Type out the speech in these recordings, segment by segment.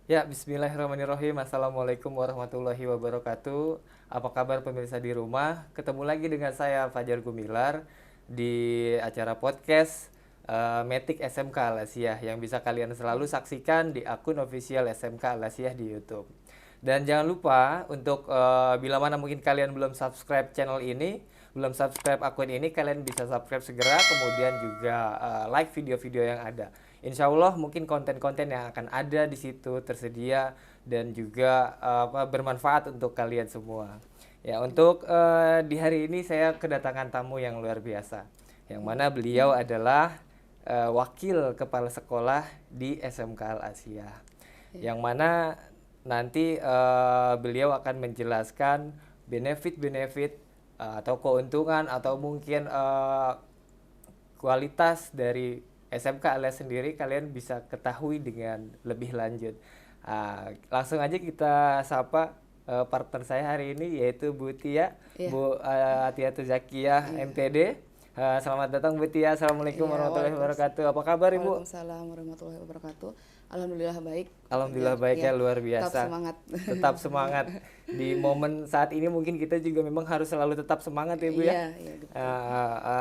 Ya, bismillahirrahmanirrahim. Assalamualaikum warahmatullahi wabarakatuh. Apa kabar pemirsa di rumah? Ketemu lagi dengan saya Fajar Gumilar di acara podcast Matic SMK Al-Asiyah yang bisa kalian selalu saksikan di akun official SMK Al-Asiyah di YouTube. Dan jangan lupa untuk bila mana mungkin kalian belum subscribe channel ini, belum subscribe akun ini, kalian bisa subscribe segera, kemudian juga like video-video yang ada. Insya Allah mungkin konten-konten yang akan ada di situ tersedia dan juga bermanfaat untuk kalian semua. Ya, untuk di hari ini saya kedatangan tamu yang luar biasa, yang mana beliau adalah wakil kepala sekolah di SMK Al-Asiyah, yang mana nanti beliau akan menjelaskan benefit-benefit atau keuntungan atau mungkin kualitas dari SMK Alias sendiri kalian bisa ketahui dengan lebih lanjut. Langsung aja kita sapa partner saya hari ini yaitu Bu Tia, Iya, Bu Atiatul Zakiyah iya, MPD. Selamat datang Bu Tia. Assalamualaikum iya. warahmatullahi wabarakatuh. Apa kabar Ibu? Waalaikumsalam warahmatullahi wabarakatuh. Alhamdulillah baik, Pak Fajar. Alhamdulillah baik Ya, ya, luar tetap biasa. semangat. Tetap semangat. Di momen saat ini mungkin kita juga memang harus selalu tetap semangat ya Bu ya. Iya, iya betul.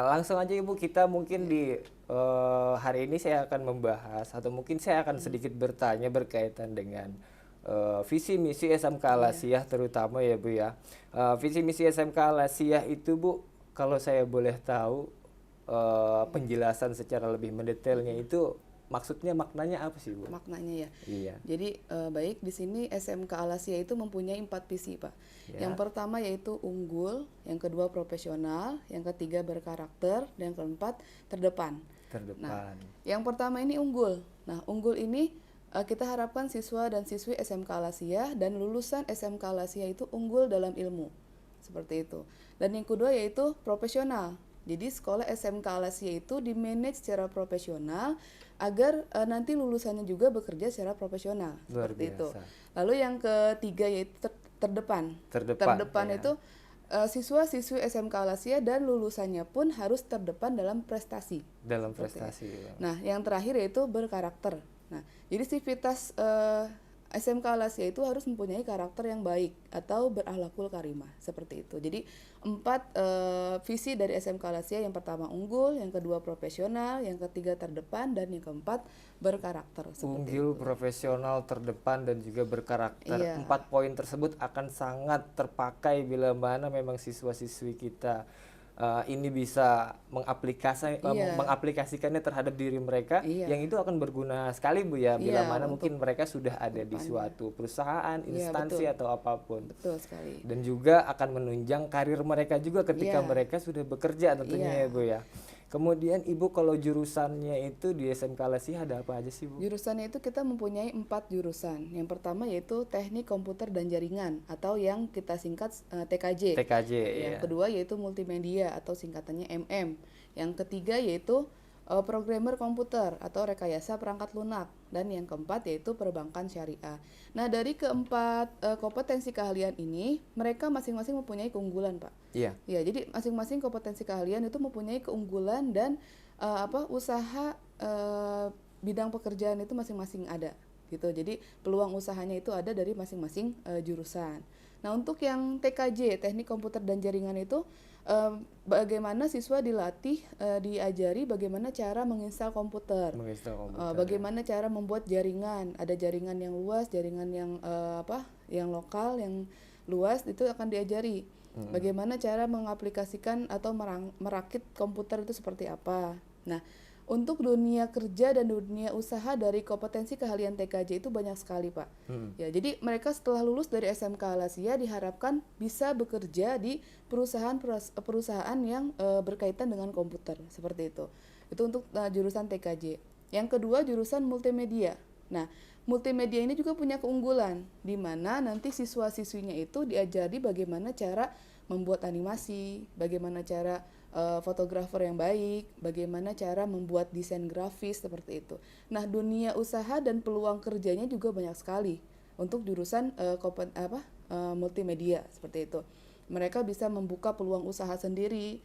Langsung aja Ibu, kita mungkin di hari ini saya akan membahas atau mungkin saya akan sedikit bertanya berkaitan dengan visi misi SMK Iya, Al-Asiyah terutama ya Bu ya. Visi misi SMK Al-Asiyah itu Bu, kalau saya boleh tahu penjelasan secara lebih mendetailnya itu maksudnya maknanya apa sih Bu? maknanya ya. Iya. Jadi baik di sini SMK Al-Asiyah itu mempunyai 4 visi, Pak. Yang Ya, pertama yaitu unggul, yang kedua profesional, yang ketiga berkarakter, dan yang keempat terdepan. Nah, terdepan. yang pertama ini unggul. Nah, unggul ini kita harapkan siswa dan siswi SMK Al-Asiyah dan lulusan SMK Al-Asiyah itu unggul dalam ilmu. Seperti itu. Dan yang kedua yaitu profesional. Jadi sekolah SMK Al-Asiyah itu dimanage secara profesional agar nanti lulusannya juga bekerja secara profesional. Luar Seperti itu. biasa. Lalu yang ketiga yaitu terdepan. Terdepan Terdepan ya. itu siswa-siswi SMK Al-Asiyah dan lulusannya pun harus terdepan dalam prestasi. Dalam Seperti itu. prestasi Bang. Nah, yang terakhir yaitu berkarakter. Nah, jadi sivitas SMK Al-Asiyah itu harus mempunyai karakter yang baik atau berakhlakul karimah seperti itu. Jadi 4 visi dari SMK Al-Asiyah, yang pertama unggul, yang kedua profesional, yang ketiga terdepan, dan yang keempat berkarakter seperti Unggul, itu. profesional, terdepan dan juga berkarakter. Iya, 4 poin tersebut akan sangat terpakai bila mana memang siswa-siswi kita ini bisa iya, mengaplikasikannya terhadap diri mereka, yang iya, itu akan berguna sekali Bu ya, bila iya mana untuk mungkin mereka sudah ada di kedepannya. suatu perusahaan, Iya instansi betul, atau apapun. betul sekali. Dan juga akan menunjang karir mereka juga ketika Iya, mereka sudah bekerja tentunya ya iya. Bu ya. Kemudian Ibu kalau jurusannya itu di SMK Lesi ada apa aja sih Bu? Jurusannya itu kita mempunyai 4 jurusan. Yang pertama yaitu Teknik Komputer dan Jaringan atau yang kita singkat TKJ. TKJ Yang ya. kedua yaitu Multimedia atau singkatannya MM. Yang ketiga yaitu Programmer Komputer atau Rekayasa Perangkat Lunak. Dan yang keempat yaitu Perbankan Syariah. Nah, dari keempat kompetensi keahlian ini, mereka masing-masing mempunyai keunggulan, Pak. Iya, Ya, jadi masing-masing kompetensi keahlian itu mempunyai keunggulan dan usaha bidang pekerjaan itu masing-masing ada gitu. Jadi peluang usahanya itu ada dari masing-masing jurusan. Nah, untuk yang TKJ, Teknik Komputer dan Jaringan itu bagaimana siswa dilatih diajari bagaimana cara menginstal komputer. menginstal komputer ya. Bagaimana cara membuat jaringan. Ada jaringan yang luas, jaringan yang yang lokal, yang luas itu akan diajari. Bagaimana cara mengaplikasikan atau merakit komputer itu seperti apa. Nah, untuk dunia kerja dan dunia usaha dari kompetensi keahlian TKJ itu banyak sekali, Pak. Ya, jadi mereka setelah lulus dari SMK Al-Asiyah diharapkan bisa bekerja di perusahaan yang berkaitan dengan komputer seperti itu. Itu untuk jurusan TKJ. Yang kedua jurusan multimedia. Nah, multimedia ini juga punya keunggulan di mana nanti siswa-siswinya itu diajari bagaimana cara membuat animasi, bagaimana cara fotografer yang baik, bagaimana cara membuat desain grafis seperti itu. Nah, dunia usaha dan peluang kerjanya juga banyak sekali untuk jurusan multimedia seperti itu. Mereka bisa membuka peluang usaha sendiri,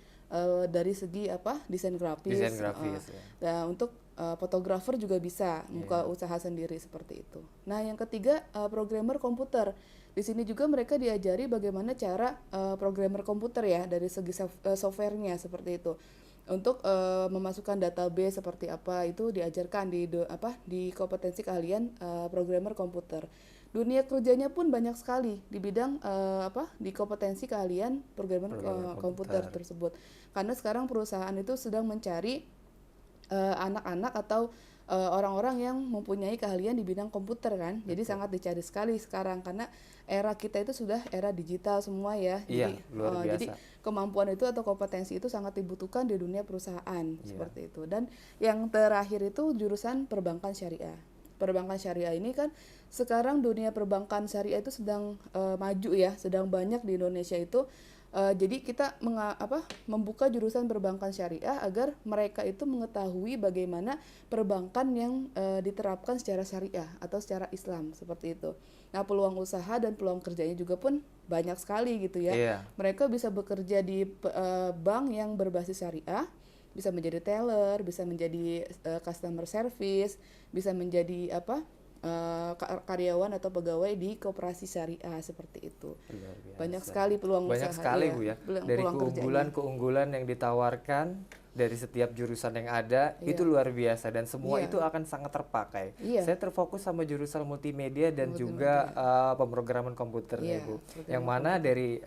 dari segi desain Desain grafis. grafis ya. Nah, untuk fotografer juga bisa buka usaha sendiri seperti itu. Nah, yang ketiga programmer komputer. Di sini juga mereka diajari bagaimana cara programmer komputer ya dari segi softwarenya seperti itu. Untuk memasukkan database seperti apa itu diajarkan di kompetensi keahlian programmer komputer. Dunia kerjanya pun banyak sekali di bidang di kompetensi keahlian programmer komputer tersebut. Karena sekarang perusahaan itu sedang mencari anak-anak atau orang-orang yang mempunyai keahlian di bidang komputer kan. Jadi sangat dicari sekali sekarang karena era kita itu sudah era digital semua ya. Iya, Jadi luar biasa. jadi kemampuan itu atau kompetensi itu sangat dibutuhkan di dunia perusahaan seperti itu. Dan yang terakhir itu jurusan perbankan syariah. Perbankan syariah ini kan sekarang dunia perbankan syariah itu sedang maju ya, sedang banyak di Indonesia itu. Jadi kita membuka jurusan perbankan syariah agar mereka itu mengetahui bagaimana perbankan yang diterapkan secara syariah atau secara Islam seperti itu. Nah, peluang usaha dan peluang kerjanya juga pun banyak sekali gitu ya. Iya. Mereka bisa bekerja di bank yang berbasis syariah, bisa menjadi teller, bisa menjadi customer service, bisa menjadi karyawan atau pegawai di koperasi syariah seperti itu. Banyak sekali peluang usaha. Banyak sekali Bu ya. Dari keunggulan yang ditawarkan dari setiap jurusan yang ada itu luar biasa dan semua itu akan sangat terpakai. Saya terfokus sama jurusan multimedia dan juga pemrograman komputer nih Bu. Yang mana dari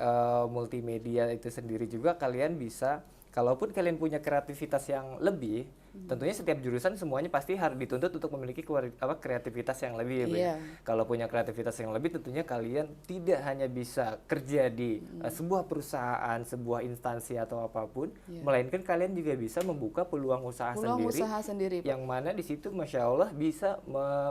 multimedia itu sendiri juga kalian bisa, kalaupun kalian punya kreativitas yang lebih, tentunya setiap jurusan semuanya pasti harus dituntut untuk memiliki kreativitas yang lebih ya Bu. Kalau punya kreativitas yang lebih tentunya kalian tidak hanya bisa kerja di sebuah perusahaan, sebuah instansi atau apapun, melainkan kalian juga bisa membuka peluang usaha sendiri, yang mana di situ Masya Allah bisa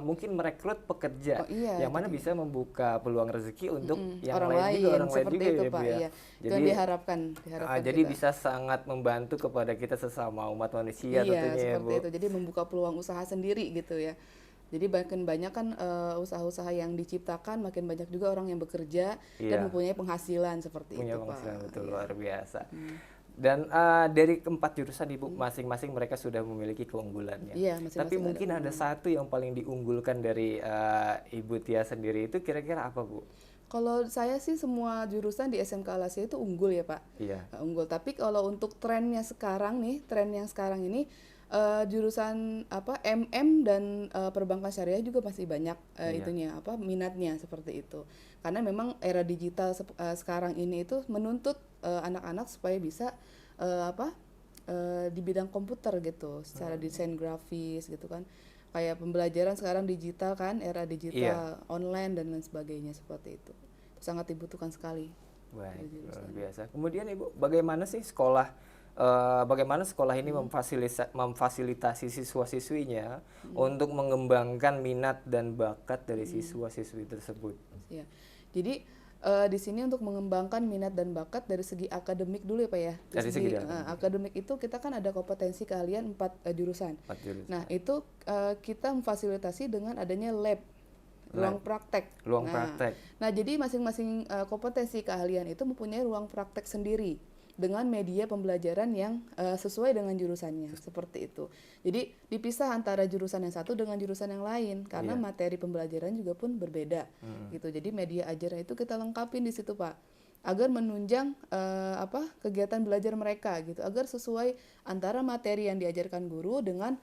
mungkin merekrut pekerja, yang mana bisa membuka peluang rezeki untuk yang orang lain juga ya Bu ya. Jadi diharapkan jadi bisa sangat membantu kepada kita sesama umat manusia tentunya ya Bu. Itu. Jadi membuka peluang usaha sendiri gitu ya. Jadi makin banyak kan usaha-usaha yang diciptakan, makin banyak juga orang yang bekerja dan mempunyai penghasilan seperti itu Pak. Penghasilan betul luar biasa. Dan dari keempat jurusan Ibu masing-masing mereka sudah memiliki keunggulannya. Tapi mungkin ada satu yang paling diunggulkan dari Ibu Tia sendiri, itu kira-kira apa Bu? Kalau saya sih semua jurusan di SMK Al Asyir itu unggul ya Pak. Unggul. Tapi kalau untuk tren yang sekarang ini jurusan MM dan perbankan syariah juga masih banyak minatnya seperti itu. Karena memang era digital sekarang ini itu menuntut anak-anak supaya bisa di bidang komputer gitu, secara desain grafis gitu kan. Kayak pembelajaran sekarang digital kan, era digital, online dan lain sebagainya seperti itu. Sangat dibutuhkan sekali. Baik, luar biasa. Kemudian Ibu, bagaimana sih bagaimana sekolah ini memfasilitasi siswa-siswinya untuk mengembangkan minat dan bakat dari siswa-siswi tersebut? Ya. Jadi di sini untuk mengembangkan minat dan bakat dari segi akademik dulu ya Pak ya. Dari segi akademik itu kita kan ada kompetensi keahlian 4 jurusan. Nah, itu kita memfasilitasi dengan adanya lab, ruang praktek. Nah, jadi masing-masing kompetensi keahlian itu mempunyai ruang praktek sendiri dengan media pembelajaran yang sesuai dengan jurusannya, seperti itu. Jadi dipisah antara jurusan yang satu dengan jurusan yang lain karena materi pembelajaran juga pun berbeda, gitu. Jadi media ajarnya itu kita lengkapin di situ Pak, agar menunjang kegiatan belajar mereka, gitu, agar sesuai antara materi yang diajarkan guru dengan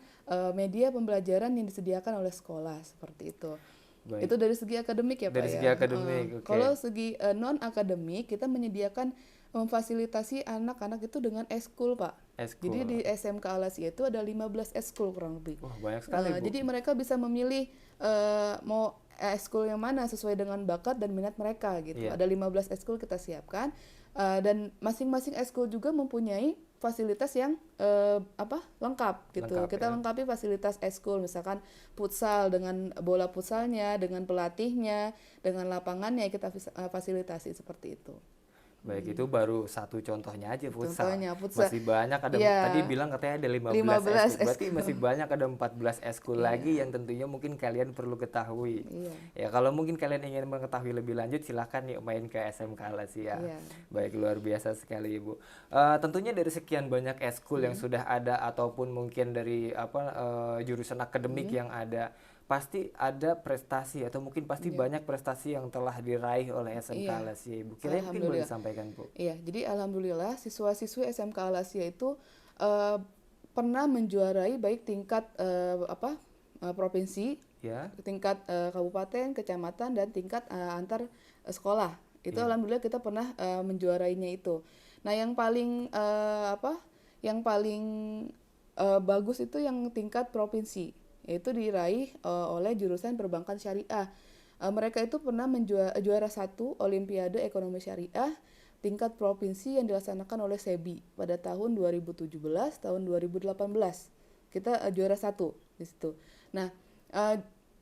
media pembelajaran yang disediakan oleh sekolah, seperti itu. Baik. Itu dari segi akademik ya Pak. Dari segi akademik. Kalau segi non akademik kita menyediakan memfasilitasi anak-anak itu dengan eskul Pak. Jadi di SMK Al Asyir itu ada 15 eskul kurang lebih. Wah, banyak sekali Bu. Jadi mereka bisa memilih mau eskul yang mana sesuai dengan bakat dan minat mereka gitu. Ada 15 eskul kita siapkan dan masing-masing eskul juga mempunyai fasilitas yang lengkap gitu. Kita lengkapi fasilitas eskul, misalkan futsal dengan bola futsalnya, dengan pelatihnya, dengan lapangannya kita fasilitasi seperti itu. Baik, itu baru satu contohnya aja futsal. Contohnya futsal. Masih banyak ada Iya. tadi bilang katanya ada 15 15 eskul. Berarti masih banyak ada 14 eskul lagi yang tentunya mungkin kalian perlu ketahui. Iya. Ya, kalau mungkin kalian ingin mengetahui lebih lanjut silahkan yuk main ke SMK Alasia. Iya. Baik, luar biasa sekali Ibu. Tentunya dari sekian banyak eskul yang sudah ada ataupun mungkin dari jurusan akademik yang ada, pasti ada prestasi atau mungkin pasti banyak prestasi yang telah diraih oleh SMK Alasia Ibu. Kira mungkin boleh disampaikan Bu? Iya, jadi alhamdulillah siswa-siswi SMK Alasia itu pernah menjuarai baik tingkat provinsi, tingkat kabupaten, kecamatan, dan tingkat antar sekolah. Itu alhamdulillah kita pernah menjuarainya itu. Nah, yang paling bagus itu yang tingkat provinsi, yaitu diraih oleh jurusan perbankan syariah. Mereka itu pernah juara 1 Olimpiade Ekonomi Syariah tingkat provinsi yang dilaksanakan oleh SEBI pada tahun 2017, tahun 2018. Kita juara 1 di situ. Nah,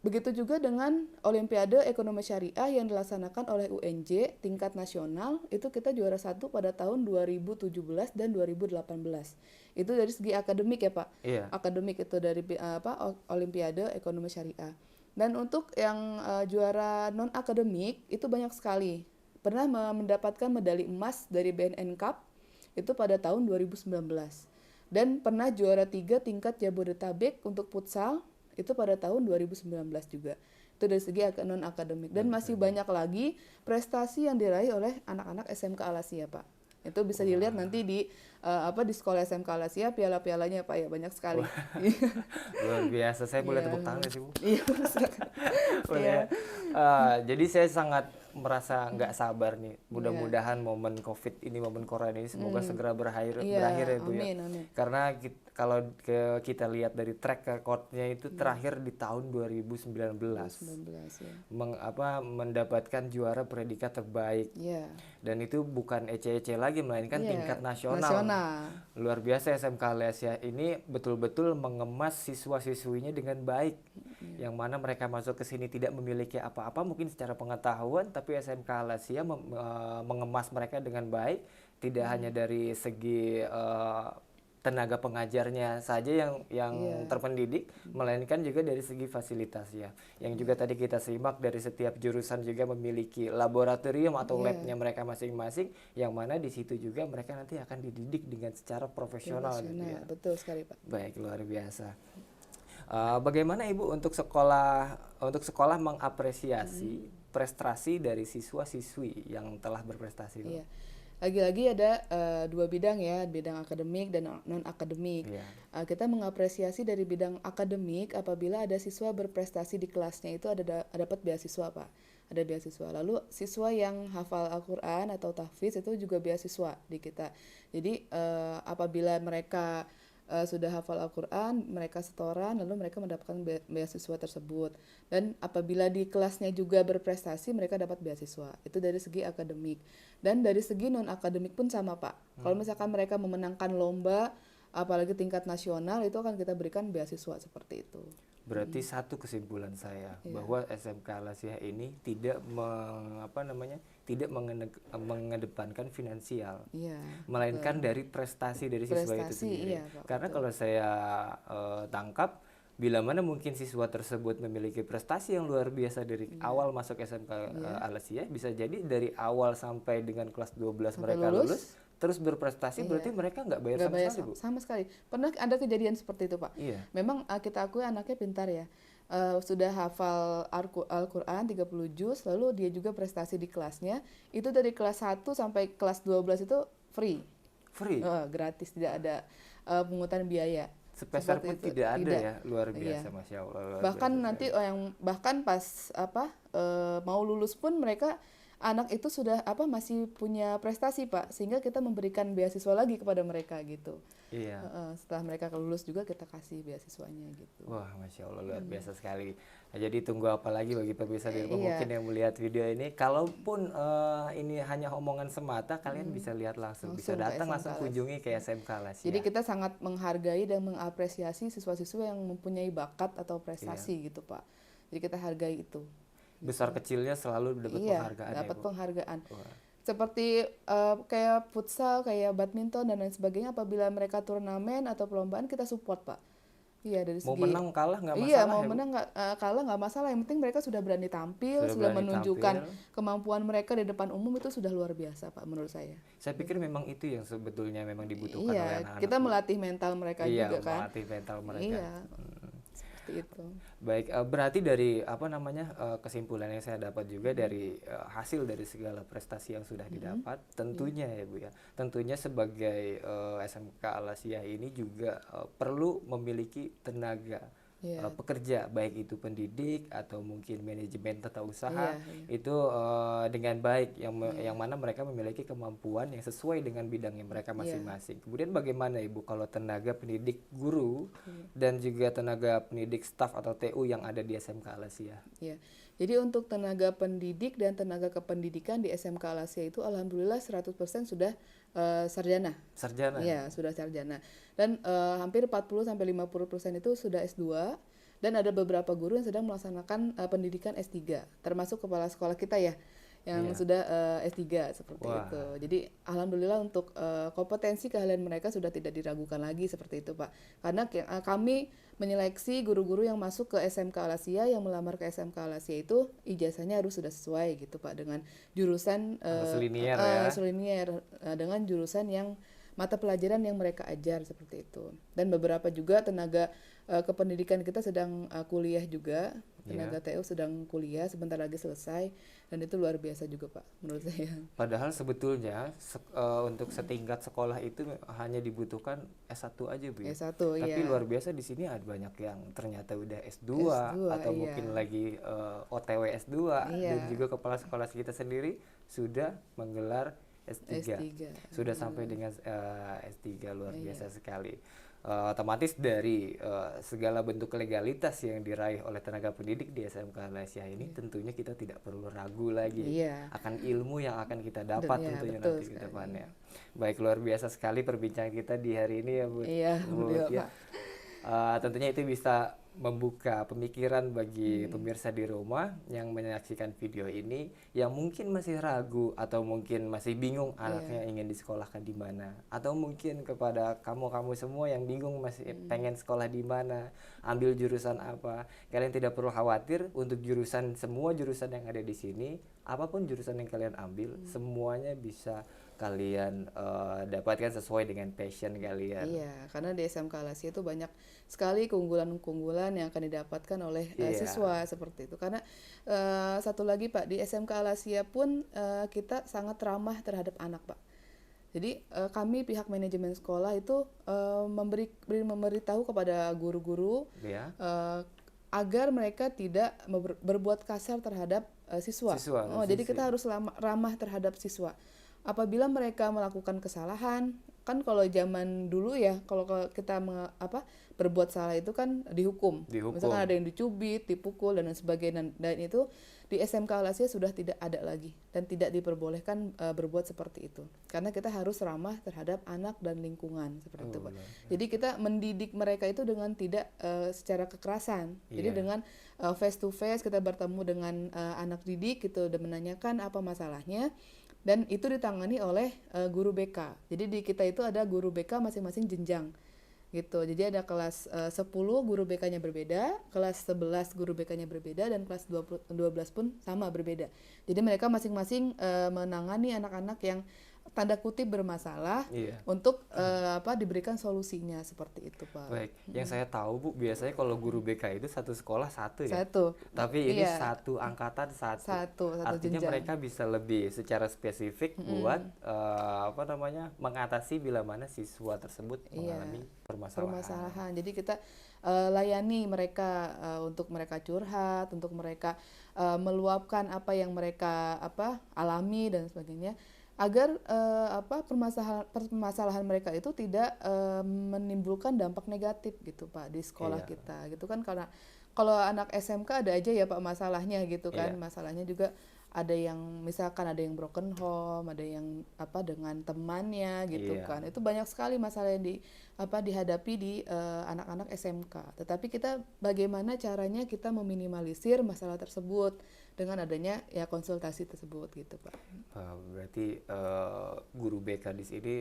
begitu juga dengan Olimpiade Ekonomi Syariah yang dilaksanakan oleh UNJ tingkat nasional, itu kita juara 1 pada tahun 2017 dan 2018. Itu dari segi akademik ya Pak. Iya. Akademik itu dari Olimpiade Ekonomi Syariah. Dan untuk yang juara non akademik itu banyak sekali. Pernah mendapatkan medali emas dari BNN Cup itu pada tahun 2019. Dan pernah juara 3 tingkat Jabodetabek untuk futsal itu pada tahun 2019 juga. Itu dari segi non akademik. Dan masih banyak lagi prestasi yang diraih oleh anak-anak SMK Alasia Pak. Itu bisa dilihat nanti di sekolah SMK Alasia, piala-pialanya Pak ya, banyak sekali. Luar biasa, saya boleh tepuk tangan sih Bu? Iya. Boleh. Jadi saya sangat merasa nggak sabar nih. Mudah-mudahan momen COVID ini, momen corona ini semoga segera berakhir ya Bu ya. Amin. Karena kalau kita lihat dari track recordnya itu terakhir di tahun 2019. Mendapatkan juara predikat terbaik. Dan itu bukan ece-ece lagi, melainkan tingkat nasional. Luar biasa SMK Alasia ini betul-betul mengemas siswa-siswinya dengan baik. Yang mana mereka masuk ke sini tidak memiliki apa-apa mungkin secara pengetahuan, tapi SMK Alasia mengemas mereka dengan baik, tidak hanya dari segi tenaga pengajarnya saja yang terpendidik, melainkan juga dari segi fasilitasnya. Yang juga tadi kita simak dari setiap jurusan juga memiliki laboratorium atau labnya mereka masing-masing, yang mana di situ juga mereka nanti akan dididik dengan secara profesional. Gitu ya. Betul sekali Pak. Baik, luar biasa. Bagaimana Ibu untuk sekolah mengapresiasi prestasi dari siswa-siswi yang telah berprestasi? Iya. Lagi-lagi ada 2 bidang ya, bidang akademik dan non akademik. Kita mengapresiasi dari bidang akademik apabila ada siswa berprestasi di kelasnya itu dapat beasiswa Pak. Ada beasiswa. Lalu siswa yang hafal Al-Quran atau tahfiz itu juga beasiswa di kita. Jadi apabila mereka sudah hafal Al-Quran, mereka setoran, lalu mereka mendapatkan beasiswa tersebut. Dan apabila di kelasnya juga berprestasi, mereka dapat beasiswa. Itu dari segi akademik. Dan dari segi non-akademik pun sama Pak. Kalau misalkan mereka memenangkan lomba, apalagi tingkat nasional, itu akan kita berikan beasiswa seperti itu. Berarti satu kesimpulan saya bahwa SMK Alasia ini tidak mengedepankan finansial, melainkan dari prestasi dari siswa itu sendiri. Karena kalau saya tangkap, bila mana mungkin siswa tersebut memiliki prestasi yang luar biasa dari awal masuk SMK Alasia, bisa jadi dari awal sampai dengan kelas 12 sampai mereka lulus terus berprestasi, berarti mereka nggak bayar sama sekali Bu? Sama sekali. Pernah ada kejadian seperti itu Pak. Memang kita akui anaknya pintar ya. Sudah hafal Al-Quran 30 juz, lalu dia juga prestasi di kelasnya. Itu dari kelas 1 sampai kelas 12 itu free. Gratis, tidak ada pungutan biaya. Sepeser pun tidak ada ya, luar biasa Masya Allah. Bahkan nanti bahkan pas mau lulus pun mereka anak itu sudah masih punya prestasi Pak, sehingga kita memberikan beasiswa lagi kepada mereka gitu. Setelah mereka lulus juga kita kasih beasiswanya gitu. Wah, Masya Allah, luar biasa sekali. Nah, jadi tunggu apa lagi bagi pemirsa di rumah mungkin yang melihat video ini. Kalaupun ini hanya omongan semata, kalian bisa lihat langsung bisa datang langsung kunjungi ke SMK Alasia. Jadi kita sangat menghargai dan mengapresiasi siswa-siswa yang mempunyai bakat atau prestasi gitu Pak. Jadi kita hargai itu. Besar kecilnya selalu dapat penghargaan. Dapat penghargaan. seperti kayak futsal, kayak badminton dan lain sebagainya. Apabila mereka turnamen atau perlombaan, kita support, Pak. Iya, dari Mau segi menang kalah nggak iya, masalah mau ya Bu? menang nggak kalah nggak masalah. Yang penting mereka sudah berani tampil, Sudah sudah berani menunjukkan tampil. kemampuan mereka di depan umum, itu sudah luar biasa, Pak, menurut saya. Saya pikir memang itu yang sebetulnya memang dibutuhkan oleh Iya, anak-anak kita Bu. melatih mental mereka Iya, juga kan. melatih mental mereka. Iya, seperti itu. Baik, berarti dari apa namanya kesimpulan yang saya dapat juga dari hasil dari segala prestasi yang sudah didapat, tentunya ya Bu ya, tentunya sebagai SMK Al-Asiyah ini juga perlu memiliki tenaga Iya, pekerja, baik itu pendidik atau mungkin manajemen tata iya, usaha iya. itu dengan baik yang mana mereka memiliki kemampuan yang sesuai dengan bidangnya mereka Iya. masing-masing. Kemudian bagaimana Ibu kalau tenaga pendidik guru dan juga tenaga pendidik staf atau TU yang ada di SMK Al-Asiyah? Ya, jadi untuk tenaga pendidik dan tenaga kependidikan di SMK Al-Asiyah itu alhamdulillah 100% sudah sarjana. Sarjana. Iya, sudah sarjana. Dan hampir 40-50% itu sudah S2 dan ada beberapa guru yang sedang melaksanakan pendidikan S3, termasuk kepala sekolah kita ya yang Iya. sudah S3 seperti Wah. itu. Jadi alhamdulillah untuk kompetensi keahlian mereka sudah tidak diragukan lagi seperti itu, Pak. Karena kami menyeleksi guru-guru yang masuk ke SMK Al-Asiyah, yang melamar ke SMK Al-Asiyah itu ijazahnya harus sudah sesuai gitu, Pak, dengan jurusan Harus linier ya. selinier, dengan jurusan yang mata pelajaran yang mereka ajar seperti itu. Dan beberapa juga tenaga kependidikan kita sedang kuliah juga, tenaga TU sedang kuliah, sebentar lagi selesai, dan itu luar biasa juga, Pak, menurut saya. Padahal sebetulnya untuk setingkat sekolah itu hanya dibutuhkan S1 aja Bu ya. S1, Tapi iya. luar biasa di sini ada banyak yang ternyata udah S2, atau iya. mungkin lagi OTW S2 Iya. dan juga kepala sekolah kita sendiri sudah menggelar S3. S3. Sudah sampai dengan S3 luar biasa sekali. Otomatis dari segala bentuk legalitas yang diraih oleh tenaga pendidik di SMK Al-Asiyah ini tentunya kita tidak perlu ragu lagi Iya. akan ilmu yang akan kita dapat Iya, tentunya betul nanti ke sekali. depannya. Baik, luar biasa sekali perbincangan kita di hari ini ya Bu. Iya, Bu, alhamdulillah, ya. Pak. Tentunya itu bisa membuka pemikiran bagi pemirsa di rumah yang menyaksikan video ini yang mungkin masih ragu atau mungkin masih bingung anaknya ingin disekolahkan di mana, atau mungkin kepada kamu semua yang bingung masih pengen sekolah di mana, ambil jurusan apa. Kalian tidak perlu khawatir, untuk semua jurusan yang ada di sini, apapun jurusan yang kalian ambil, semuanya bisa kalian dapatkan sesuai dengan passion kalian. Iya, karena di SMK Al-Asiyah itu banyak sekali keunggulan-keunggulan yang akan didapatkan oleh siswa seperti itu. Karena satu lagi, Pak, di SMK Al-Asiyah pun kita sangat ramah terhadap anak, Pak. Jadi kami pihak manajemen sekolah itu memberitahu kepada guru-guru Ya. agar mereka tidak berbuat kasar terhadap siswa. Jadi kita harus ramah terhadap siswa. Apabila mereka melakukan kesalahan, kan kalau zaman dulu ya, kalau kita berbuat salah itu kan dihukum. Misalkan ada yang dicubit, dipukul dan sebagainya. Dan itu di SMK Al-Asiyah sudah tidak ada lagi dan tidak diperbolehkan berbuat seperti itu. Karena kita harus ramah terhadap anak dan lingkungan seperti itu, Pak. Jadi kita mendidik mereka itu dengan tidak secara kekerasan. Jadi dengan face to face kita bertemu dengan anak didik gitu dan menanyakan apa masalahnya. Dan itu ditangani oleh guru BK. Jadi di kita itu ada guru BK masing-masing jenjang gitu. Jadi ada kelas 10 guru BK-nya berbeda, kelas 11 guru BK-nya berbeda, dan kelas 12 pun sama berbeda. Jadi mereka masing-masing menangani anak-anak yang tanda kutip bermasalah untuk diberikan solusinya seperti itu, Pak. Baik, yang saya tahu Bu, biasanya kalau guru BK itu satu sekolah satu ya. Satu. Tapi ini satu angkatan satu. Artinya jenjang. mereka bisa lebih secara spesifik buat mengatasi bila mana siswa tersebut mengalami permasalahan. Jadi kita layani mereka untuk mereka curhat, untuk mereka meluapkan apa yang mereka alami dan sebagainya, agar permasalahan mereka itu tidak menimbulkan dampak negatif gitu, Pak, di sekolah kita gitu kan. Karena kalau anak SMK ada aja ya, Pak, masalahnya gitu kan. Masalahnya juga ada yang misalkan ada yang broken home, ada yang apa dengan temannya gitu Iya. kan. Itu banyak sekali masalah yang dihadapi di anak-anak SMK. Tetapi kita bagaimana caranya kita meminimalisir masalah tersebut dengan adanya ya konsultasi tersebut gitu, Pak. Berarti guru BK di sini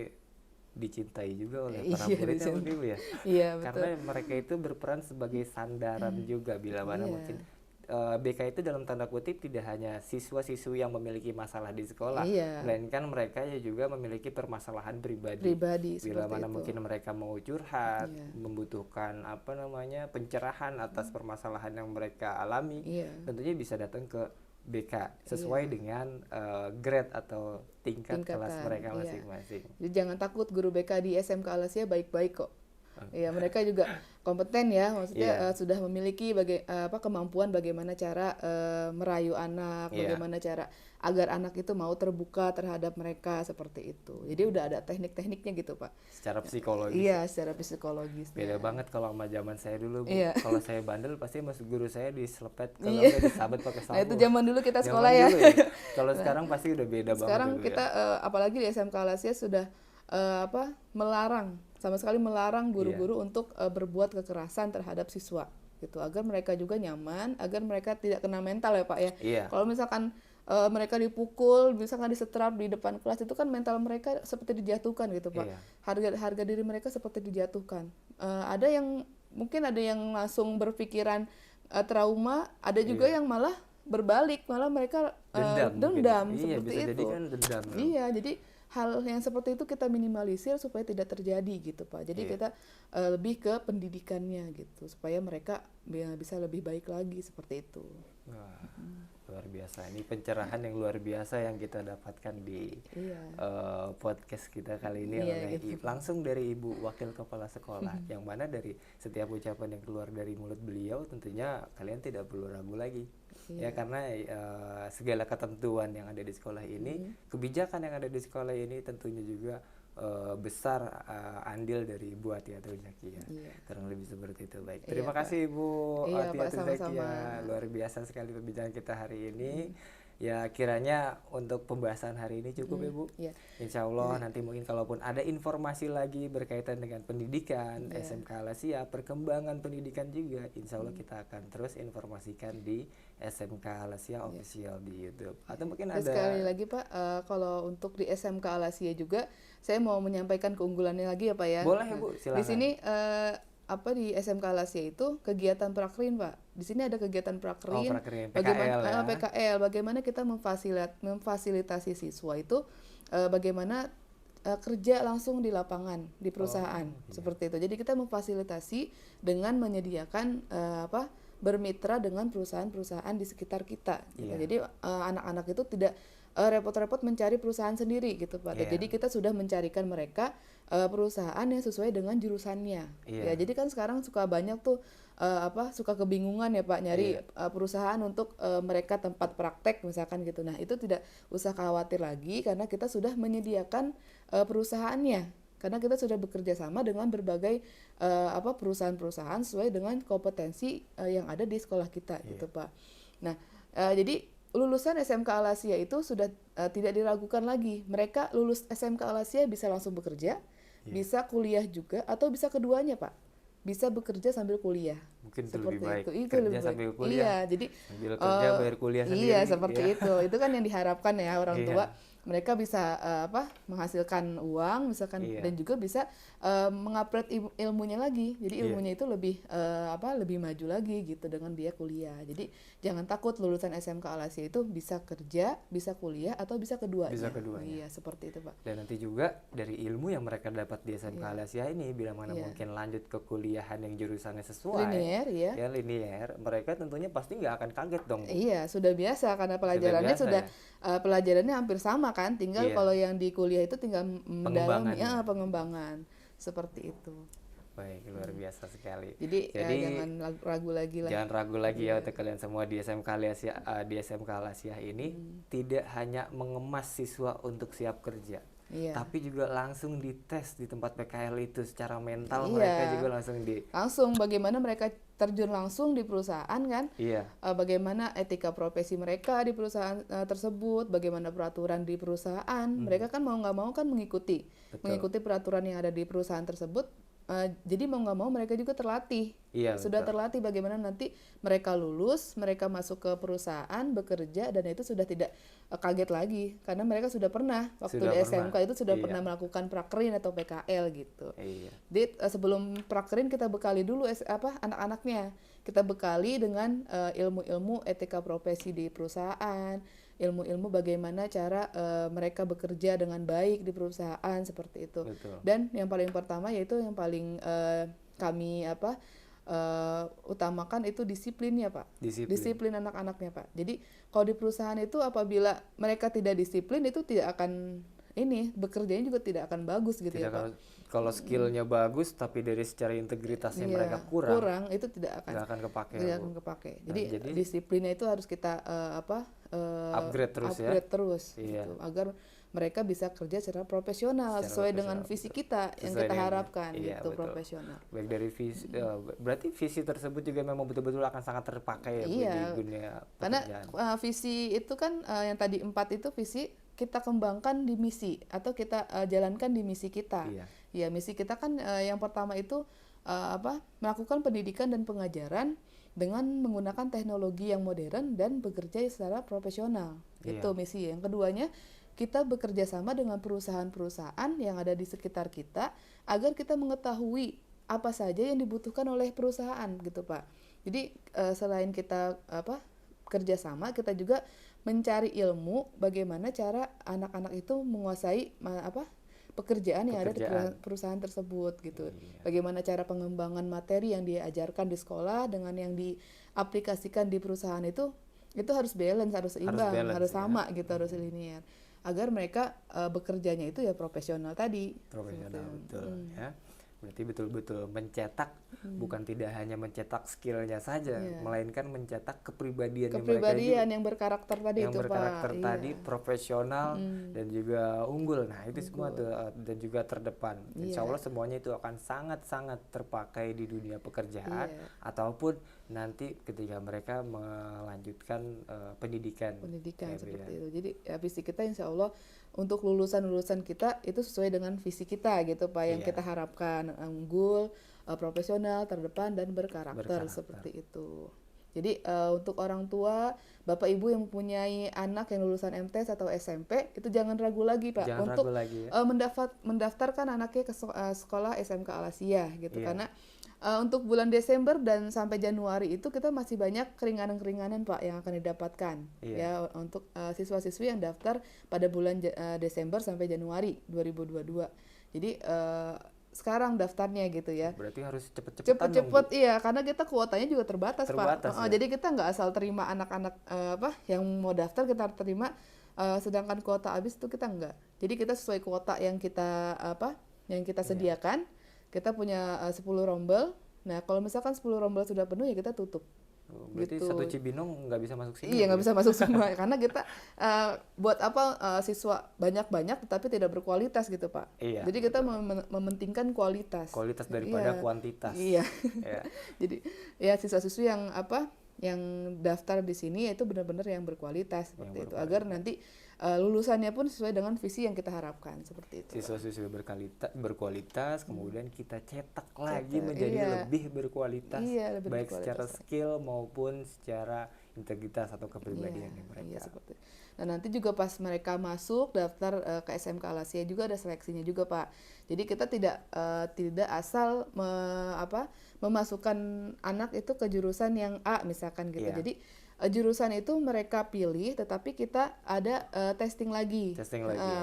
dicintai juga oleh para Iya, muridnya Bu Ibu ya. Iya, betul. Karena mereka itu berperan sebagai sandaran juga bila mana Iya. mungkin BK itu dalam tanda kutip tidak hanya siswa-siswi yang memiliki masalah di sekolah, Iya. melainkan mereka juga memiliki permasalahan pribadi. Pribadi Bila seperti mana itu. mungkin mereka mau curhat, Iya. membutuhkan pencerahan atas permasalahan yang mereka alami, Iya. tentunya bisa datang ke BK sesuai dengan grade atau tingkat kelas Tingkatan, mereka iya. masing-masing. Jadi jangan takut, guru BK di SMK Al-Asyiah baik-baik kok. Ya, mereka juga kompeten ya, maksudnya Iya. sudah memiliki kemampuan bagaimana cara merayu anak, Iya. bagaimana cara agar anak itu mau terbuka terhadap mereka seperti itu. Jadi udah ada teknik-tekniknya gitu, Pak. Secara psikologis. Iya, secara psikologis. Beda banget kalau sama zaman saya dulu, Bu. Iya. Kalau saya bandel pasti masuk guru saya diselepet, kalau Iya. enggak disabet pakai sapu. Nah, itu zaman dulu kita Zaman sekolah ya. dulu Kalau sekarang pasti udah beda banget Sekarang dulu kita apalagi di SMK Al-Asyiah sudah melarang, sama sekali melarang guru-guru untuk berbuat kekerasan terhadap siswa gitu, agar mereka juga nyaman, agar mereka tidak kena mental ya, Pak ya. Iya. Kalau misalkan mereka dipukul, misalkan disetrap di depan kelas, itu kan mental mereka seperti dijatuhkan gitu, Pak. Iya. Harga diri mereka seperti dijatuhkan. Ada yang mungkin ada yang langsung berpikiran trauma, ada juga yang malah berbalik, malah mereka dendam Iya, seperti bisa itu. jadi kan dendam. Iya, jadi hal yang seperti itu kita minimalisir supaya tidak terjadi gitu, Pak. Jadi Iya. kita lebih ke pendidikannya gitu, supaya mereka bisa lebih baik lagi seperti itu. Wah, luar biasa. Ini pencerahan yang luar biasa yang kita dapatkan di Iya. podcast kita kali ini Iya, oleh gitu. langsung dari Ibu Wakil Kepala Sekolah, yang mana dari setiap ucapan yang keluar dari mulut beliau tentunya kalian tidak perlu ragu lagi. Ya, karena segala ketentuan yang ada di sekolah ini, kebijakan yang ada di sekolah ini tentunya juga besar andil dari Ibu Atiatul Zakiyah. Iya. Kurang lebih seperti itu. Baik. Iya, Terima Pak. kasih Ibu Iya, Pak, Atiatul sama-sama. Zakiyah. Luar biasa sekali perbincangan kita hari ini. Ya, kiranya untuk pembahasan hari ini cukup ya, Bu. Iya. Insya Allah nanti mungkin kalaupun ada informasi lagi berkaitan dengan pendidikan, SMK Al-Asyiah, perkembangan pendidikan juga, insya Allah kita akan terus informasikan di SMK Al-Asyiah official di YouTube. Atau mungkin Terus ada sekali lagi, Pak, kalau untuk di SMK Al-Asyiah juga saya mau menyampaikan keunggulannya lagi ya, Pak ya. Boleh, Bu, silakan. Di sini di SMK Al-Asyiah itu kegiatan prakrin, Pak. Di sini ada kegiatan prakrin. prakrin, Bagaimana PKL ya. PKL, bagaimana kita memfasilitasi siswa itu bagaimana kerja langsung di lapangan di perusahaan seperti itu. Jadi kita memfasilitasi dengan menyediakan bermitra dengan perusahaan-perusahaan di sekitar kita. Gitu. Iya. Jadi anak-anak itu tidak repot-repot mencari perusahaan sendiri gitu, Pak. Iya. Jadi kita sudah mencarikan mereka perusahaan yang sesuai dengan jurusannya. Iya. Ya, jadi kan sekarang suka banyak tuh suka kebingungan ya, Pak, nyari perusahaan untuk mereka tempat praktek misalkan gitu. Nah, itu tidak usah khawatir lagi karena kita sudah menyediakan perusahaannya. Karena kita sudah bekerja sama dengan berbagai perusahaan-perusahaan sesuai dengan kompetensi yang ada di sekolah kita gitu, Pak. Nah, jadi lulusan SMK Al-Asyiah itu sudah tidak diragukan lagi. Mereka lulus SMK Al-Asyiah bisa langsung bekerja, bisa kuliah juga, atau bisa keduanya, Pak. Bisa bekerja sambil kuliah. Mungkin itu Seperti lebih baik. Itu Kerja lebih baik. sambil kuliah. Iya, jadi Sambil kerja bayar kuliah sendiri. Iya, seperti Iya. itu. Itu kan yang diharapkan ya orang Iya. tua. Mereka bisa menghasilkan uang misalkan dan juga bisa mengupgrade ilmunya lagi. Jadi ilmunya itu lebih lebih maju lagi gitu dengan dia kuliah. Jadi jangan takut lulusan SMK Al-Asyiah itu bisa kerja, bisa kuliah atau bisa keduanya. Bisa keduanya. Iya, seperti itu, Pak. Dan nanti juga dari ilmu yang mereka dapat di SMK Al-Asyiah ini, bila mana mungkin lanjut ke kuliahan yang jurusannya sesuai, Linear, ya. Ya linear, mereka tentunya pasti nggak akan kaget dong, Bu. Iya, sudah biasa karena pelajarannya biasa, pelajarannya hampir sama kan, tinggal Iya. kalau yang di kuliah itu tinggal mendalami Pengembangannya. pengembangan seperti itu. Baik, luar biasa sekali. Jadi jangan ragu lagi lah. Jangan ragu lagi ya untuk kalian semua di SMK Al-Asyiah, ini tidak hanya mengemas siswa untuk siap kerja, Iya. tapi juga langsung dites di tempat PKL itu secara mental Iya. mereka juga langsung Langsung bagaimana mereka terjun langsung di perusahaan kan, iya bagaimana etika profesi mereka di perusahaan tersebut, bagaimana peraturan di perusahaan, mereka kan mau nggak mau kan mengikuti peraturan yang ada di perusahaan tersebut. Jadi mau nggak mau mereka juga terlatih, iya sudah betul. terlatih bagaimana nanti mereka lulus, mereka masuk ke perusahaan bekerja, dan itu sudah tidak kaget lagi karena mereka sudah pernah waktu Sudah di pernah. SMK itu sudah Iya. pernah melakukan prakerin atau PKL gitu. Iya. Jadi sebelum prakerin kita bekali dulu anak-anaknya. Kita bekali dengan ilmu-ilmu etika profesi di perusahaan, ilmu-ilmu bagaimana cara mereka bekerja dengan baik di perusahaan seperti itu. Betul. Dan yang paling pertama yaitu yang paling kami utamakan itu disiplinnya, Pak. Disiplin anak-anaknya, Pak. Jadi kalau di perusahaan itu apabila mereka tidak disiplin itu tidak akan bekerjanya juga tidak akan bagus gitu ya, Pak. Kalau skillnya bagus tapi dari secara integritasnya mereka kurang itu tidak akan kepake. Jadi disiplinnya itu harus kita upgrade terus gitu, agar mereka bisa kerja secara profesional sesuai dengan visi kita yang kita harapkan gitu, profesional. Baik dari visi, berarti visi tersebut juga memang betul-betul akan sangat terpakai di dunia pekerjaan. Karena visi itu kan yang tadi 4 itu visi kita kembangkan di misi atau kita jalankan di misi kita. Ya, misi kita kan yang pertama itu melakukan pendidikan dan pengajaran dengan menggunakan teknologi yang modern dan bekerja secara profesional. Itu misi. Yang keduanya, kita bekerja sama dengan perusahaan-perusahaan yang ada di sekitar kita agar kita mengetahui apa saja yang dibutuhkan oleh perusahaan gitu, Pak. Jadi selain kita kerjasama, kita juga mencari ilmu bagaimana cara anak-anak itu menguasai pekerjaan yang ada di perusahaan tersebut gitu. Bagaimana cara pengembangan materi yang diajarkan di sekolah dengan yang diaplikasikan di perusahaan itu harus balance, harus seimbang, harus sama gitu, harus linear. Agar mereka bekerjanya itu ya profesional tadi. Profesional betul ya. Berarti betul-betul mencetak, bukan tidak hanya mencetak skillnya saja, melainkan mencetak kepribadian yang berkarakter tadi yang itu, berkarakter Pak. tadi, profesional dan juga unggul. Nah itu semua tuh, dan juga terdepan. Insya Allah semuanya itu akan sangat-sangat terpakai di dunia pekerjaan ataupun nanti ketika mereka melanjutkan pendidikan seperti itu. Jadi visi kita insya Allah untuk lulusan kita itu sesuai dengan visi kita gitu, Pak, yang kita harapkan, unggul, profesional, terdepan dan berkarakter seperti itu. Jadi untuk orang tua, Bapak Ibu yang mempunyai anak yang lulusan MTs atau SMP itu jangan ragu lagi, Pak, untuk mendaftarkan anaknya ke sekolah SMK Al Asiyah gitu. Karena untuk bulan Desember dan sampai Januari itu kita masih banyak keringanan-keringanan, Pak, yang akan didapatkan ya untuk siswa-siswi yang daftar pada bulan Desember sampai Januari 2022. Jadi sekarang daftarnya gitu ya. Berarti harus cepet-cepet iya, karena kita kuotanya juga terbatas Pak. Jadi kita nggak asal terima anak-anak yang mau daftar kita terima, sedangkan kuota habis itu kita enggak. Jadi kita sesuai kuota yang kita sediakan. Kita punya 10 rombel. Nah, kalau misalkan 10 rombel sudah penuh ya kita tutup. Berarti gitu. Satu Cibinong nggak bisa masuk sini? Iya, nggak bisa masuk semua karena kita buat apa siswa banyak-banyak tetapi tidak berkualitas gitu, Pak. Iya, jadi kita mementingkan kualitas. Kualitas daripada kuantitas. Iya. Jadi ya siswa-siswi yang daftar di sini itu benar-benar yang berkualitas seperti itu agar nanti lulusannya pun sesuai dengan visi yang kita harapkan seperti itu. Siswa-siswi berkualitas, kemudian kita cetak lagi menjadi lebih berkualitas, baik secara skill maupun secara integritas atau kepribadian mereka. Iya, seperti itu. Nah, nanti juga pas mereka masuk daftar ke SMK Al Asiyah juga ada seleksinya juga, Pak. Jadi kita tidak asal memasukkan anak itu ke jurusan yang A misalkan gitu. Jadi jurusan itu mereka pilih, tetapi kita ada testing lagi.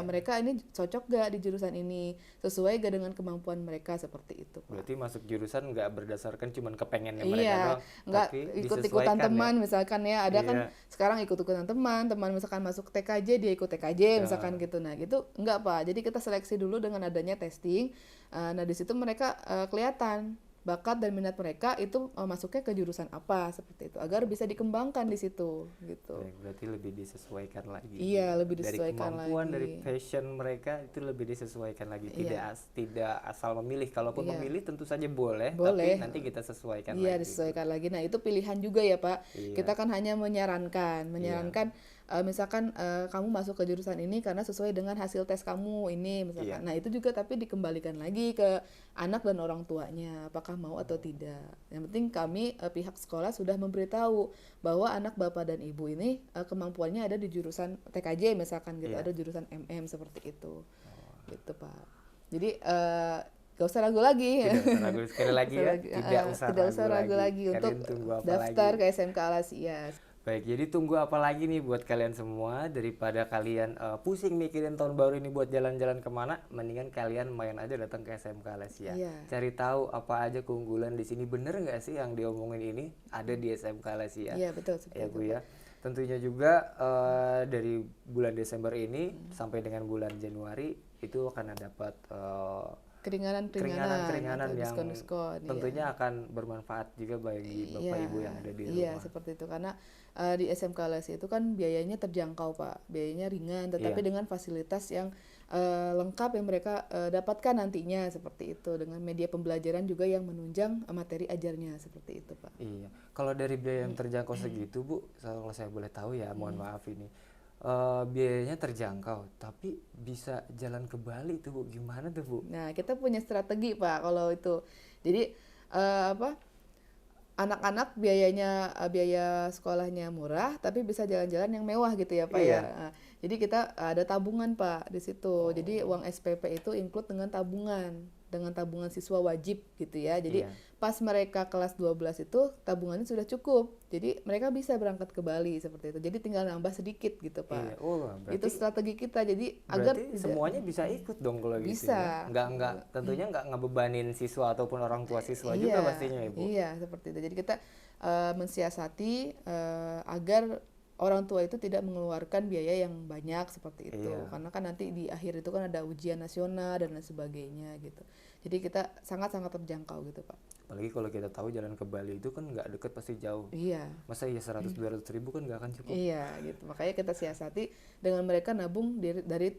Mereka ini cocok gak di jurusan ini, sesuai gak dengan kemampuan mereka seperti itu, Pak. Berarti masuk jurusan nggak berdasarkan cuman kepengennya mereka doang, nggak ikut-ikutan teman misalkan ya, ada kan sekarang ikut-ikutan teman misalkan masuk TKJ dia ikut TKJ misalkan gitu. Nah gitu nggak, Pak. Jadi kita seleksi dulu dengan adanya testing. Nah di situ mereka kelihatan bakat dan minat mereka itu masuknya ke jurusan apa seperti itu agar bisa dikembangkan di situ gitu. Baik, berarti lebih disesuaikan lagi. Iya, lebih Dari disesuaikan kemampuan, dari lagi. passion mereka itu lebih disesuaikan lagi. Iya. Tidak asal memilih. Kalaupun Iya. memilih tentu saja boleh, Boleh. tapi nanti kita sesuaikan Iya, lagi. disesuaikan lagi. Nah, itu pilihan juga ya, Pak. Iya. Kita kan hanya menyarankan, misalkan kamu masuk ke jurusan ini karena sesuai dengan hasil tes kamu ini, misalkan. Iya. Nah, itu juga tapi dikembalikan lagi ke anak dan orang tuanya, apakah mau atau tidak. Yang penting kami pihak sekolah sudah memberitahu bahwa anak bapak dan ibu ini kemampuannya ada di jurusan TKJ misalkan gitu, Iya. ada jurusan MM seperti itu, gitu, Pak. Jadi gak usah ragu lagi. Tidak usah ragu sekali lagi ya. Tidak usah ragu lagi untuk Kalian tunggu apa daftar lagi? ke SMK Al Asia. Baik, jadi tunggu apa lagi nih buat kalian semua, daripada kalian pusing mikirin tahun baru ini buat jalan-jalan kemana, mendingan kalian main aja datang ke SMK Lesia. Iya. Cari tahu apa aja keunggulan di sini, bener nggak sih yang diomongin ini ada di SMK Lesia. Iya, betul seperti Ya itu, Bu ya. Tentunya juga dari bulan Desember ini sampai dengan bulan Januari itu akan dapat keringanan atau yang diskon-diskon, tentunya akan bermanfaat juga bagi Bapak Ibu yang ada di rumah. Iya, seperti itu. Karena di SMK Lesi itu kan biayanya terjangkau, Pak. Biayanya ringan, tetapi Iya. dengan fasilitas yang lengkap yang mereka dapatkan nantinya seperti itu. Dengan media pembelajaran juga yang menunjang materi ajarnya seperti itu, Pak. Iya, kalau dari biaya yang terjangkau segitu Bu, kalau saya boleh tahu ya, mohon maaf ini, biayanya terjangkau, tapi bisa jalan ke Bali tuh Bu, gimana tuh Bu? Nah, kita punya strategi, Pak, kalau itu. Jadi anak-anak biaya sekolahnya murah, tapi bisa jalan-jalan yang mewah gitu ya, Pak Iya. ya. Nah, jadi kita ada tabungan, Pak, di situ. Jadi uang SPP itu include dengan tabungan siswa wajib gitu ya. Jadi Iya. pas mereka kelas 12 itu tabungannya sudah cukup. Jadi mereka bisa berangkat ke Bali seperti itu. Jadi tinggal nambah sedikit gitu, Pak. Iya. Oh, Itu berarti strategi kita. Jadi agar berarti semuanya bisa ikut dong kalau gitu Bisa. ya. Tentunya nggak ngebebanin siswa ataupun orang tua siswa juga pastinya ya Bu. Iya, seperti itu. Jadi kita mensiasati agar orang tua itu tidak mengeluarkan biaya yang banyak seperti itu. Iya. Karena kan nanti di akhir itu kan ada ujian nasional dan lain sebagainya gitu. Jadi kita sangat-sangat terjangkau gitu, Pak. Apalagi kalau kita tahu jalan ke Bali itu kan nggak deket, pasti jauh. Iya. Masa ya 100-200 ribu kan nggak akan cukup. Iya, gitu. Makanya kita siasati dengan mereka nabung dari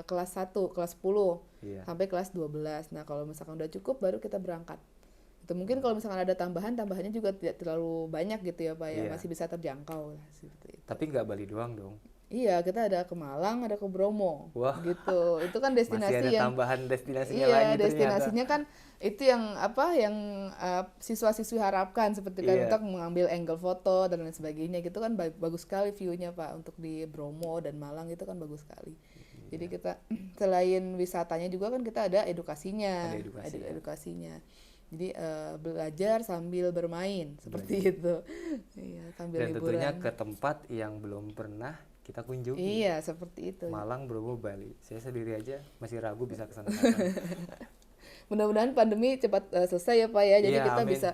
kelas 1, kelas 10 Iya. sampai kelas 12. Nah, kalau misalkan udah cukup baru kita berangkat. Itu mungkin kalau misalkan ada tambahannya juga tidak terlalu banyak gitu ya, Pak ya. Iya. Masih bisa terjangkau lah seperti itu. Tapi nggak Bali doang dong. Iya, kita ada ke Malang, ada ke Bromo. Wah. Gitu. Itu kan destinasi Masih ada yang tambahan destinasinya iya, lagi ternyata. destinasinya kan itu yang siswa-siswi harapkan seperti kan Iya. untuk mengambil angle foto dan lain sebagainya gitu kan bagus sekali view-nya, Pak, untuk di Bromo dan Malang itu kan bagus sekali. Jadi kita selain wisatanya juga kan kita ada edukasinya. Ada edukasi, ya. Edukasinya. Jadi belajar sambil bermain seperti itu. Iya, sambil Dan tentunya liburan. ke tempat yang belum pernah kita kunjungi. Iya, seperti itu. Malang, Bromo, Bali. Saya sendiri aja masih ragu bisa ke sana. Mudah-mudahan pandemi cepat selesai ya, Pak ya. Jadi Iya, kita amin. bisa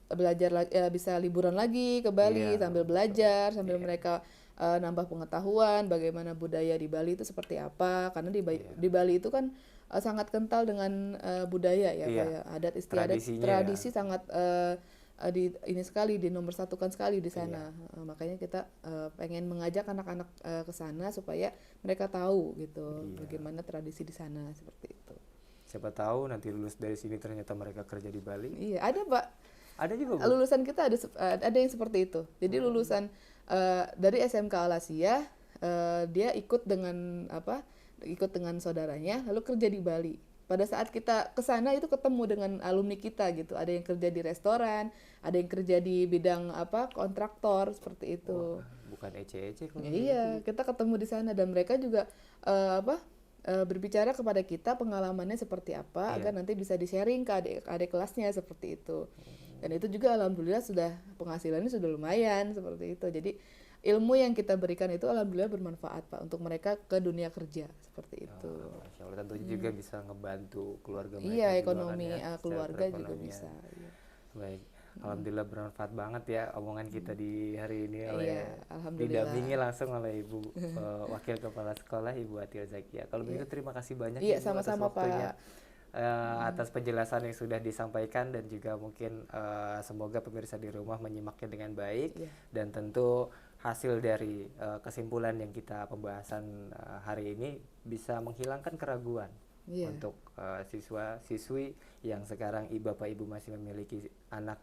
belajar lagi, bisa liburan lagi ke Bali Iya, sambil belajar, sambil mereka nambah pengetahuan bagaimana budaya di Bali itu seperti apa. Karena di Bali itu kan sangat kental dengan budaya ya, Iya. Pak ya. Adat istiadat, Tradisinya tradisi sangat ini sekali dinomorsatukan sekali di sana. Makanya kita pengen mengajak anak-anak ke sana supaya mereka tahu gitu bagaimana tradisi di sana seperti itu. Siapa tahu nanti lulus dari sini ternyata mereka kerja di Bali. Iya, ada, Pak. Ada juga Bu. Lulusan kita ada yang seperti itu. Jadi lulusan dari SMK Al Asia, dia ikut dengan saudaranya lalu kerja di Bali. Pada saat kita ke sana itu ketemu dengan alumni kita gitu. Ada yang kerja di restoran, ada yang kerja di bidang kontraktor seperti itu. Wah, bukan ece-ece kalau Iya, kita ketemu di sana dan mereka juga berbicara kepada kita pengalamannya seperti apa agar nanti bisa di-sharing ke adik kelasnya seperti itu. Dan itu juga alhamdulillah penghasilannya sudah lumayan seperti itu. Jadi ilmu yang kita berikan itu alhamdulillah bermanfaat, Pak, untuk mereka ke dunia kerja seperti itu. Masya Allah, tentunya juga bisa ngebantu keluarga mereka Iya, juga ekonomi kan ya, secara keluarga juga perekonomian. bisa. Iya. Baik, alhamdulillah bermanfaat banget ya omongan kita di hari ini oleh Iya, alhamdulillah. didampingi langsung oleh Ibu Wakil Kepala Sekolah Ibu Atia Zakia. Kalau begitu terima kasih banyak Iya, Ibu atas sama-sama, waktunya. Pak. atas penjelasan yang sudah disampaikan dan juga mungkin semoga pemirsa di rumah menyimaknya dengan baik dan tentu hasil dari kesimpulan yang kita pembahasan hari ini bisa menghilangkan keraguan untuk siswa-siswi yang sekarang bapak ibu masih memiliki anak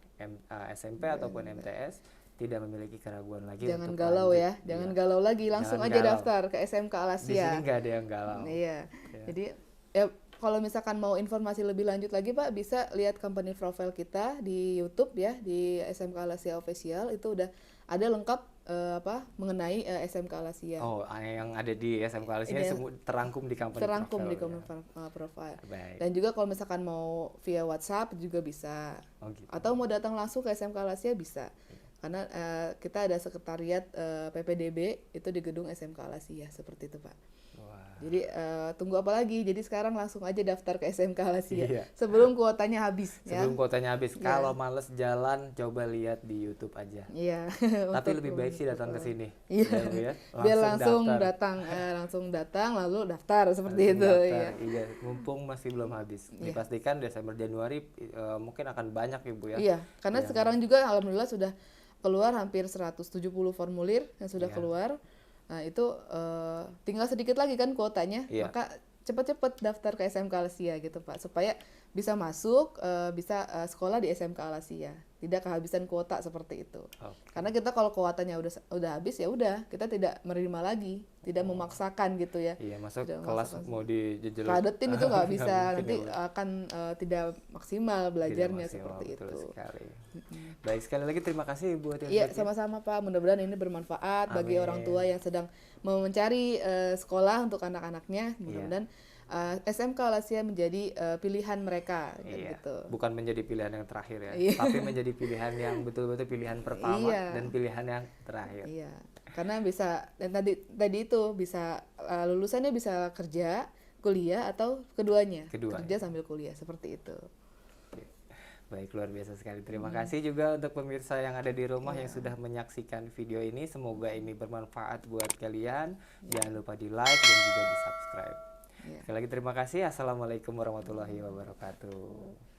SMP ataupun MTS, tidak memiliki keraguan lagi. Jangan untuk galau lanjut. ya, jangan galau lagi, langsung Jangan aja galau. daftar ke SMK Al Di Asya. sini nggak ada yang galau. Iya. Jadi ya kalau misalkan mau informasi lebih lanjut lagi Pak, bisa lihat company profile kita di YouTube ya, di SMK Al Asya Official, itu udah ada lengkap mengenai SMK Al Asya. Oh, yang ada di SMK Al Asya semua terangkum di company Terangkum profile, di company profile. Baik. Dan juga kalau misalkan mau via WhatsApp juga bisa. Gitu. Atau mau datang langsung ke SMK Al Asya bisa. Karena kita ada sekretariat PPDB itu di gedung SMK Al Asya, seperti itu Pak. Wah. Jadi tunggu apa lagi? Jadi sekarang langsung aja daftar ke SMK Al Asya sebelum kuotanya habis. Sebelum kuotanya habis. Kalau males jalan, coba lihat di YouTube aja. Iya. Tapi lebih baik sih datang ke sini. Iya. Biar langsung datang lalu daftar seperti itu. Iya. Mumpung masih belum habis. Dipastikan Desember Januari mungkin akan banyak ya Bu ya. Iya. Karena sekarang juga alhamdulillah sudah keluar hampir 170 formulir yang sudah keluar. Nah itu tinggal sedikit lagi kan kuotanya, maka cepat-cepat daftar ke SMK Al Asya gitu Pak, supaya bisa masuk, bisa sekolah di SMK Al Asya, tidak kehabisan kuota seperti itu. Karena kita kalau kuotanya udah habis ya udah, kita tidak menerima lagi, tidak memaksakan gitu ya. Iya, masuk kelas mau dijejel padetin itu nggak bisa, nanti akan tidak maksimal belajarnya seperti itu. Sekali. Baik, sekali lagi terima kasih Bu Ati. Iya, sama-sama Pak. Mudah-mudahan ini bermanfaat bagi orang tua yang sedang mau mencari sekolah untuk anak-anaknya. Mudah-mudahan SMK Al Asya menjadi pilihan mereka gitu. Bukan menjadi pilihan yang terakhir ya, tapi menjadi pilihan yang betul-betul pilihan pertama dan pilihan yang terakhir. Iya. Karena bisa dan tadi itu bisa lulusannya bisa kerja, kuliah atau keduanya. Kerja sambil kuliah seperti itu. Baik, luar biasa sekali. Terima kasih juga untuk pemirsa yang ada di rumah yang sudah menyaksikan video ini. Semoga ini bermanfaat buat kalian. Jangan lupa di like dan juga di subscribe. Sekali lagi terima kasih. Assalamualaikum warahmatullahi wabarakatuh.